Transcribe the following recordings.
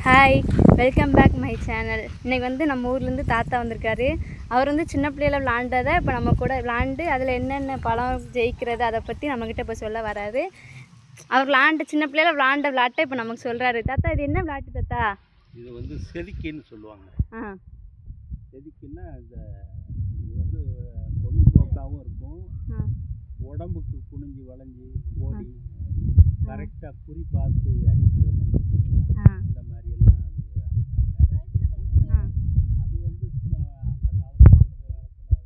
Hi, welcome back my channel. இன்றைக்கி வந்து நம்ம ஊர்லேருந்து தாத்தா வந்திருக்காரு. அவர் வந்து சின்ன பிள்ளையில் விளாண்டதை இப்போ நம்ம கூட விளாண்டு அதில் என்னென்ன பழம் ஜெயிக்கிறது அதை பற்றி நம்மக்கிட்ட இப்போ சொல்ல வராது. அவர் சின்ன பிள்ளையில் விளாண்ட விளாட்டை இப்போ நமக்கு சொல்கிறாரு. தாத்தா, இது என்ன விளாட்டு தாத்தா? இது வந்து செதுக்கின்னு சொல்லுவாங்க. செதுக்கின்னா இது வந்து பொழுதுபோக்காகவும் இருக்கும். உடம்புக்கு குனிஞ்சு வளைஞ்சி ஓடி கரெக்டாக குறி பார்த்து அடிக்கிறது, இந்த மாதிரி எல்லாம் அது வந்து அந்த காலத்தில் அதெல்லாம் விளையாட்டோட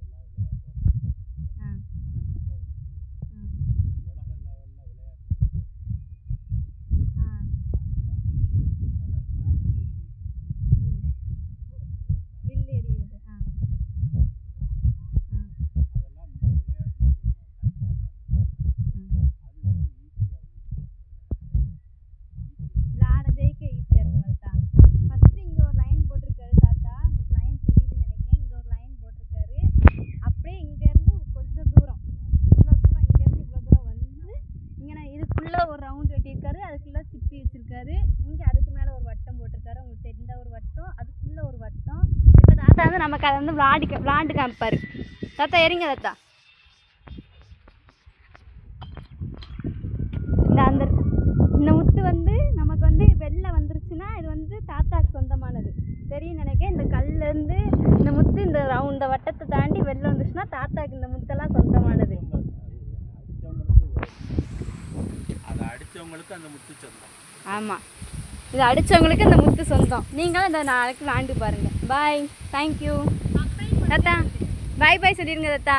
உலக லெவலில் விளையாட்டு ஒரு ரவுண்ட் வெட்டியிருக்காரு, அதுக்குள்ளே சிப்பி வச்சிருக்காரு. இங்கே அதுக்கு மேலே ஒரு வட்டம் போட்டிருக்காரு. உங்களுக்கு தெரிந்த ஒரு வட்டம், அதுக்குள்ளே ஒரு வட்டம். இப்போ தாத்தா வந்து நமக்கு அதை வந்து விளாண்டு காமிப்பார். தாத்தா எறிங்க தாத்தா. இந்த முத்து வந்து நமக்கு வந்து வெளில வந்துருச்சுன்னா இது வந்து தாத்தாவுக்கு சொந்தமானது தெரியும் நினைக்கிறேன். இந்த கல்லேருந்து இந்த முத்து இந்த வட்டத்தை தாண்டி வெளில வந்துச்சுன்னா தாத்தாவுக்கு இந்த முத்தெல்லாம் சொந்தமானது. அடித்தவங்களுக்கு அந்த முத்து சொந்தம். ஆமாம், இது அடித்தவங்களுக்கு இந்த முத்து சொந்தம். நீங்களும் இந்த நாளைக்கு விளாண்டு பாருங்கள். பாய், தேங்க்யூ தாத்தா. பாய் பாய் சொல்லிடுங்க தாத்தா.